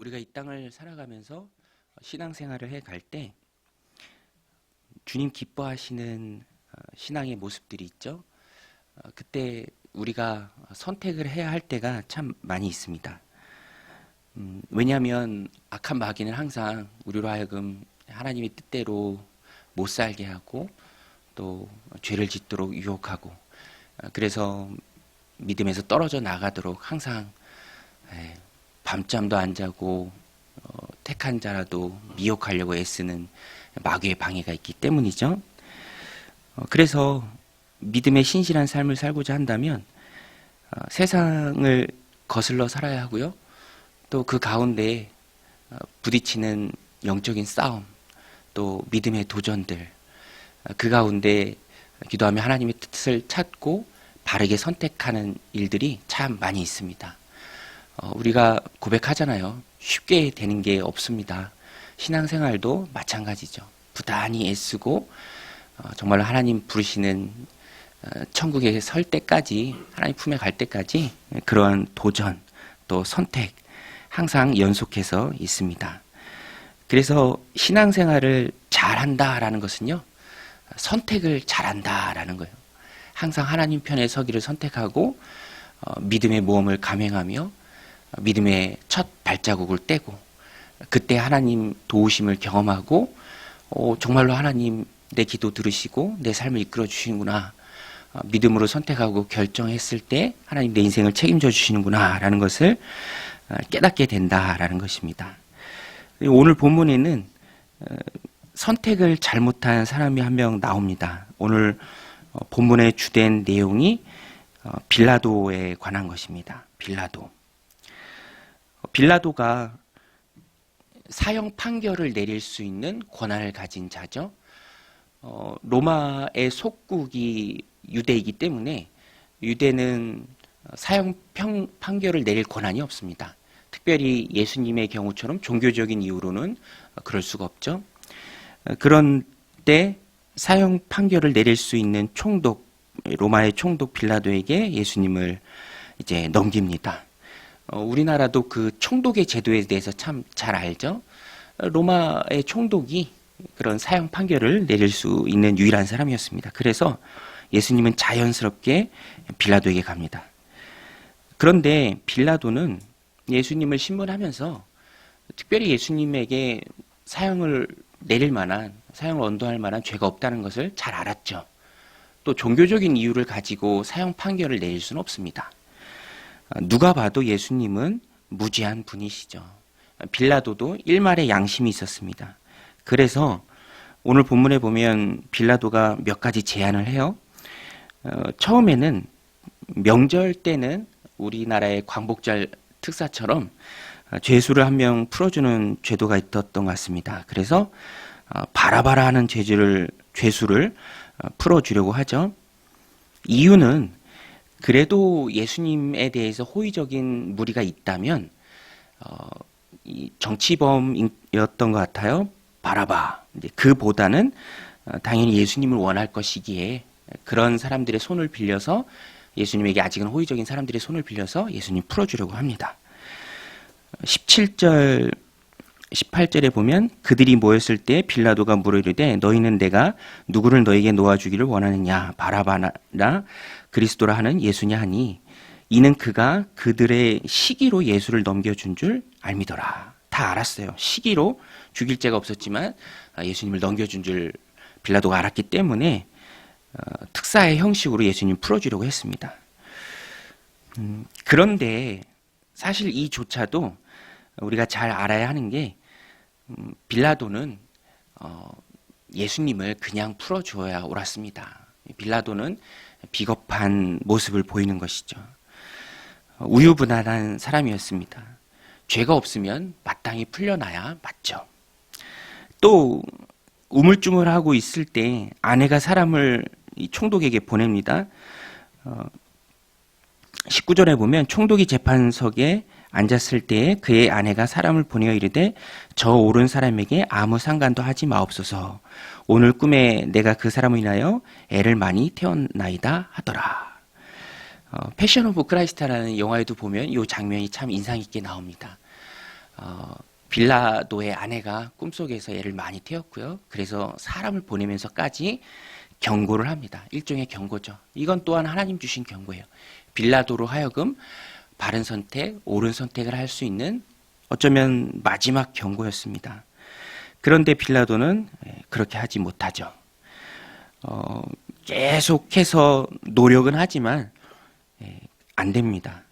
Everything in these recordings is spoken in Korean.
우리가 이 땅을 살아가면서 신앙생활을 해갈 때 주님 기뻐하시는 신앙의 모습들이 있죠. 그때 우리가 선택을 해야 할 때가 참 많이 있습니다. 왜냐하면 악한 마귀는 항상 우리로 하여금 하나님의 뜻대로 못 살게 하고 또 죄를 짓도록 유혹하고, 그래서 믿음에서 떨어져 나가도록 항상 밤잠도 안 자고 택한 자라도 미혹하려고 애쓰는 마귀의 방해가 있기 때문이죠. 그래서 믿음의 신실한 삶을 살고자 한다면 세상을 거슬러 살아야 하고요. 또 그 가운데 부딪히는 영적인 싸움, 또 믿음의 도전들, 그 가운데 기도하며 하나님의 뜻을 찾고 바르게 선택하는 일들이 참 많이 있습니다. 우리가 고백하잖아요. 쉽게 되는 게 없습니다. 신앙생활도 마찬가지죠. 부단히 애쓰고 정말로 하나님 부르시는 천국에 설 때까지, 하나님 품에 갈 때까지 그러한 도전 또 선택 항상 연속해서 있습니다. 그래서 신앙생활을 잘한다라는 것은요, 선택을 잘한다라는 거예요. 항상 하나님 편에 서기를 선택하고 믿음의 모험을 감행하며 믿음의 첫 발자국을 떼고, 그때 하나님 도우심을 경험하고 정말로 하나님 내 기도 들으시고 내 삶을 이끌어 주시는구나, 믿음으로 선택하고 결정했을 때 하나님 내 인생을 책임져 주시는구나 라는 것을 깨닫게 된다라는 것입니다. 오늘 본문에는 선택을 잘못한 사람이 한 명 나옵니다. 오늘 본문의 주된 내용이 빌라도에 관한 것입니다. 빌라도가 사형 판결을 내릴 수 있는 권한을 가진 자죠. 로마의 속국이 유대이기 때문에 유대는 사형 판결을 내릴 권한이 없습니다. 특별히 예수님의 경우처럼 종교적인 이유로는 그럴 수가 없죠. 그런데 사형 판결을 내릴 수 있는 총독, 로마의 총독 빌라도에게 예수님을 이제 넘깁니다. 우리나라도 그 총독의 제도에 대해서 참 잘 알죠. 로마의 총독이 그런 사형 판결을 내릴 수 있는 유일한 사람이었습니다. 그래서 예수님은 자연스럽게 빌라도에게 갑니다. 그런데 빌라도는 예수님을 신문하면서 특별히 예수님에게 사형을 내릴 만한, 사형을 언도할 만한 죄가 없다는 것을 잘 알았죠. 또 종교적인 이유를 가지고 사형 판결을 내릴 수는 없습니다. 누가 봐도 예수님은 무지한 분이시죠. 빌라도도 일말의 양심이 있었습니다. 그래서 오늘 본문에 보면 빌라도가 몇 가지 제안을 해요. 처음에는 명절 때는 우리나라의 광복절 특사처럼 죄수를 한 명 풀어주는 제도가 있었던 것 같습니다. 그래서 바라바라 하는 죄수를 풀어주려고 하죠. 이유는 그래도 예수님에 대해서 호의적인 무리가 있다면 정치범이었던 것 같아요. 바라바. 그보다는 당연히 예수님을 원할 것이기에 그런 사람들의 손을 빌려서, 예수님에게 아직은 호의적인 사람들의 손을 빌려서 예수님 풀어주려고 합니다. 17절, 18절에 보면 그들이 모였을 때 빌라도가 물으리되 너희는 내가 누구를 너에게 놓아주기를 원하느냐, 바라바나 그리스도라 하는 예수냐 하니 이는 그가 그들의 시기로 예수를 넘겨준 줄 알미더라. 다 알았어요. 시기로 죽일 죄가 없었지만 예수님을 넘겨준 줄 빌라도가 알았기 때문에 특사의 형식으로 예수님 풀어주려고 했습니다. 그런데 사실 이조차도 우리가 잘 알아야 하는 게 빌라도는 예수님을 그냥 풀어주어야 옳았습니다. 빌라도는 비겁한 모습을 보이는 것이죠. 우유부단한 사람이었습니다. 죄가 없으면 마땅히 풀려나야 맞죠. 또 우물쭈물하고 있을 때 아내가 사람을 이 총독에게 보냅니다. 19절에 보면 총독이 재판석에 앉았을 때에 그의 아내가 사람을 보내어 이르되 저 오른 사람에게 아무 상관도 하지 마옵소서. 오늘 꿈에 내가 그 사람을 인하여 애를 많이 태웠나이다 하더라. 패션 오브 크라이스트라는 영화에도 보면 이 장면이 참 인상 깊게 나옵니다. 빌라도의 아내가 꿈속에서 애를 많이 태웠고요. 그래서 사람을 보내면서까지 경고를 합니다. 일종의 경고죠. 이건 또한 하나님 주신 경고예요. 빌라도로 하여금 바른 선택, 옳은 선택을 할 수 있는 어쩌면 마지막 경고였습니다. 그런데 빌라도는 그렇게 하지 못하죠. 계속해서 노력은 하지만 안 됩니다.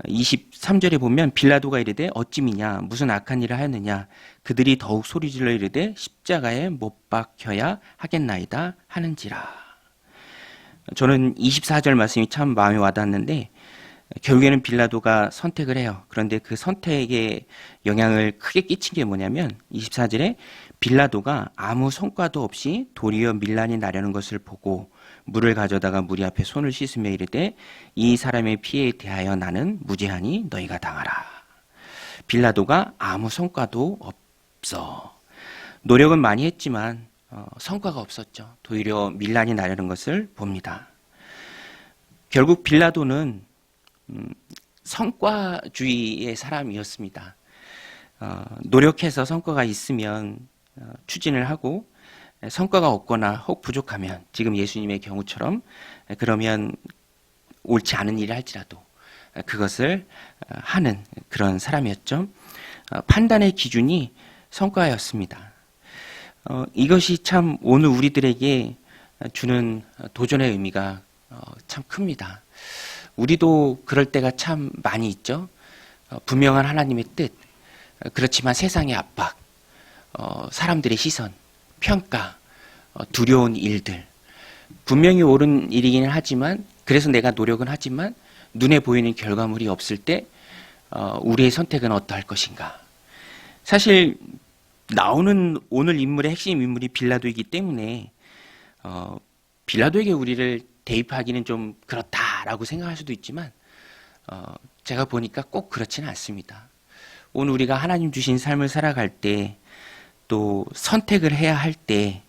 23절에 보면 빌라도가 이르되 어찌미냐 무슨 악한 일을 하였느냐 그들이 더욱 소리질러 이르되 십자가에 못 박혀야 하겠나이다 하는지라. 저는 24절 말씀이 참 마음에 와닿았는데 결국에는 빌라도가 선택을 해요. 그런데 그 선택에 영향을 크게 끼친 게 뭐냐면 24절에 빌라도가 아무 성과도 없이 도리어 밀란이 나려는 것을 보고 물을 가져다가 무리 앞에 손을 씻으며 이르되 이 사람의 피해에 대하여 나는 무죄하니 너희가 당하라. 빌라도가 아무 성과도 없어. 노력은 많이 했지만 성과가 없었죠. 도리어 밀란이 나려는 것을 봅니다. 결국 빌라도는 성과주의의 사람이었습니다. 노력해서 성과가 있으면 추진을 하고 성과가 없거나 혹 부족하면 지금 예수님의 경우처럼 그러면 옳지 않은 일을 할지라도 그것을 하는 그런 사람이었죠. 판단의 기준이 성과였습니다. 이것이 참 오늘 우리들에게 주는 도전의 의미가 참 큽니다. 우리도 그럴 때가 참 많이 있죠. 분명한 하나님의 뜻, 그렇지만 세상의 압박, 사람들의 시선, 평가, 두려운 일들, 분명히 옳은 일이기는 하지만 그래서 내가 노력은 하지만 눈에 보이는 결과물이 없을 때 우리의 선택은 어떠할 것인가. 사실 나오는 오늘 인물의 핵심 인물이 빌라도이기 때문에 빌라도에게 우리를 대입하기는 좀 그렇다라고 생각할 수도 있지만 제가 보니까 꼭 그렇지는 않습니다. 오늘 우리가 하나님 주신 삶을 살아갈 때 또 선택을 해야 할 때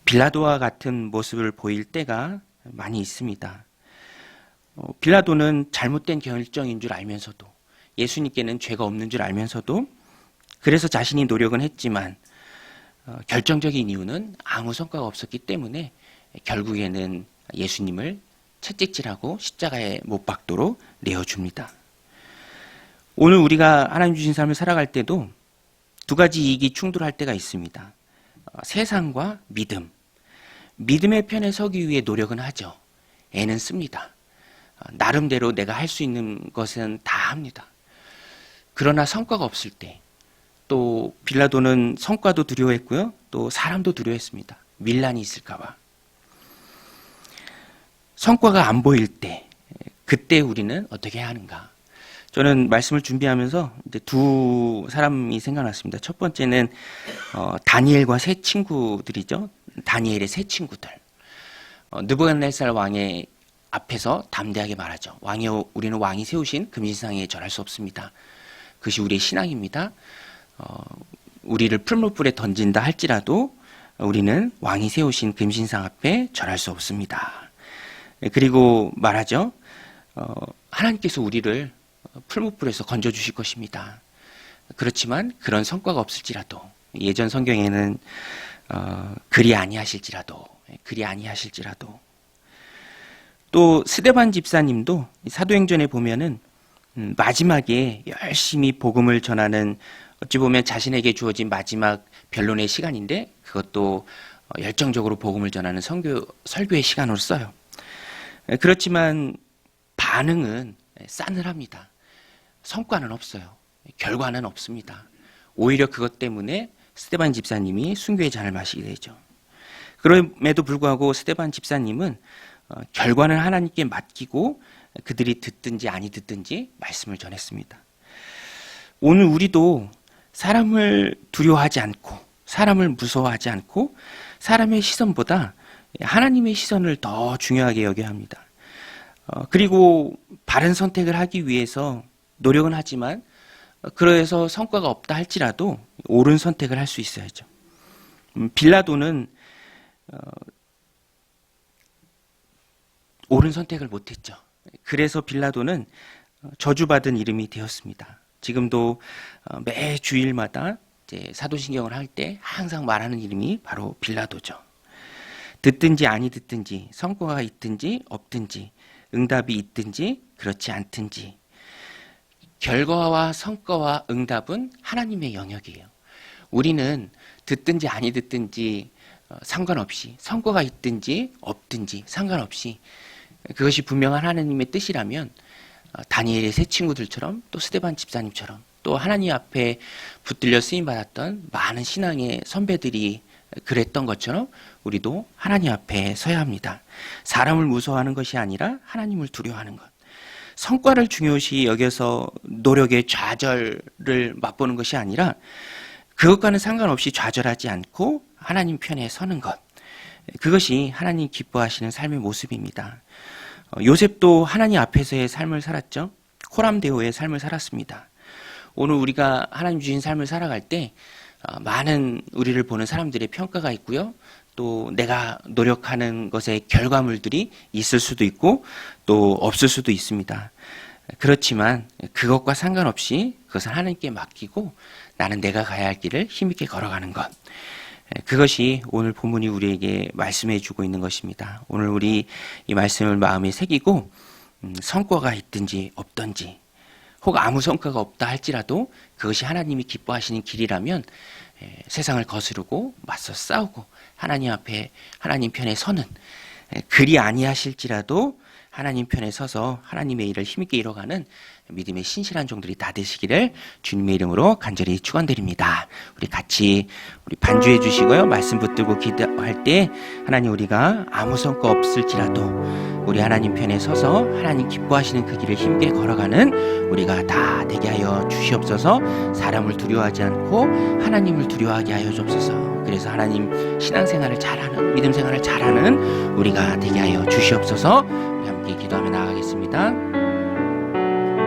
빌라도와 같은 모습을 보일 때가 많이 있습니다. 빌라도는 잘못된 결정인 줄 알면서도 예수님께는 죄가 없는 줄 알면서도 그래서 자신이 노력은 했지만 결정적인 이유는 아무 성과가 없었기 때문에 결국에는 예수님을 채찍질하고 십자가에 못 박도록 내어줍니다. 오늘 우리가 하나님 주신 삶을 살아갈 때도 두 가지 이익이 충돌할 때가 있습니다. 세상과 믿음. 믿음의 편에 서기 위해 노력은 하죠. 애는 씁니다. 나름대로 내가 할 수 있는 것은 다 합니다. 그러나 성과가 없을 때, 또 빌라도는 성과도 두려워했고요. 또 사람도 두려워했습니다. 밀란이 있을까 봐. 성과가 안 보일 때, 그때 우리는 어떻게 해야 하는가? 저는 말씀을 준비하면서 이제 두 사람이 생각났습니다. 첫 번째는 다니엘과 세 친구들이죠. 다니엘의 세 친구들. 느부갓네살 왕의 앞에서 담대하게 말하죠. 우리는 왕이 세우신 금신상에 절할 수 없습니다. 그것이 우리의 신앙입니다. 우리를 풀무불에 던진다 할지라도 우리는 왕이 세우신 금신상 앞에 절할 수 없습니다. 그리고 말하죠. 하나님께서 우리를 풀무불에서 건져주실 것입니다. 그렇지만 그런 성과가 없을지라도 예전 성경에는 그리 아니하실지라도 또 스데반 집사님도 사도행전에 보면은 마지막에 열심히 복음을 전하는 어찌 보면 자신에게 주어진 마지막 변론의 시간인데 그것도 열정적으로 복음을 전하는 설교의 시간으로 써요. 그렇지만 반응은 싸늘합니다. 성과는 없어요. 결과는 없습니다. 오히려 그것 때문에 스데반 집사님이 순교의 잔을 마시게 되죠. 그럼에도 불구하고 스데반 집사님은 결과는 하나님께 맡기고 그들이 듣든지 아니 듣든지 말씀을 전했습니다. 오늘 우리도 사람을 두려워하지 않고 사람을 무서워하지 않고 사람의 시선보다 하나님의 시선을 더 중요하게 여겨야 합니다. 그리고 바른 선택을 하기 위해서 노력은 하지만 그래서 성과가 없다 할지라도 옳은 선택을 할 수 있어야죠. 빌라도는 옳은 선택을 못했죠. 그래서 빌라도는 저주받은 이름이 되었습니다. 지금도 매 주일마다 이제 사도신경을 할 때 항상 말하는 이름이 바로 빌라도죠. 듣든지 아니 듣든지, 성과가 있든지 없든지, 응답이 있든지 그렇지 않든지, 결과와 성과와 응답은 하나님의 영역이에요. 우리는 듣든지 아니 듣든지 상관없이, 성과가 있든지 없든지 상관없이, 그것이 분명한 하나님의 뜻이라면 다니엘의 세 친구들처럼, 또 스데반 집사님처럼, 또 하나님 앞에 붙들려 쓰임받았던 많은 신앙의 선배들이 그랬던 것처럼 우리도 하나님 앞에 서야 합니다. 사람을 무서워하는 것이 아니라 하나님을 두려워하는 것. 성과를 중요시 여겨서 노력의 좌절을 맛보는 것이 아니라 그것과는 상관없이 좌절하지 않고 하나님 편에 서는 것. 그것이 하나님 기뻐하시는 삶의 모습입니다. 요셉도 하나님 앞에서의 삶을 살았죠. 코람데오의 삶을 살았습니다. 오늘 우리가 하나님 주신 삶을 살아갈 때 많은 우리를 보는 사람들의 평가가 있고요. 또 내가 노력하는 것의 결과물들이 있을 수도 있고 또 없을 수도 있습니다. 그렇지만 그것과 상관없이 그것을 하나님께 맡기고 나는 내가 가야 할 길을 힘있게 걸어가는 것. 그것이 오늘 본문이 우리에게 말씀해 주고 있는 것입니다. 오늘 우리 이 말씀을 마음에 새기고 성과가 있든지 없든지, 혹 아무 성과가 없다 할지라도 그것이 하나님이 기뻐하시는 길이라면 세상을 거스르고 맞서 싸우고 하나님 앞에 하나님 편에 서는, 그리 아니하실지라도 하나님 편에 서서 하나님의 일을 힘있게 이뤄가는 믿음의 신실한 종들이 다 되시기를 주님의 이름으로 간절히 축원드립니다. 우리 같이 우리 반주해 주시고요. 말씀 붙들고 기도할 때 하나님, 우리가 아무 성과 없을지라도 우리 하나님 편에 서서 하나님 기뻐하시는 그 길을 힘있게 걸어가는 우리가 다 되게 하여 주시옵소서. 사람을 두려워하지 않고 하나님을 두려워하게 하여 주옵소서. 그래서 하나님 신앙생활을 잘하는, 믿음 생활을 잘하는 우리가 되게 하여 주시옵소서. 우리 함께 기도하며 나아가겠습니다.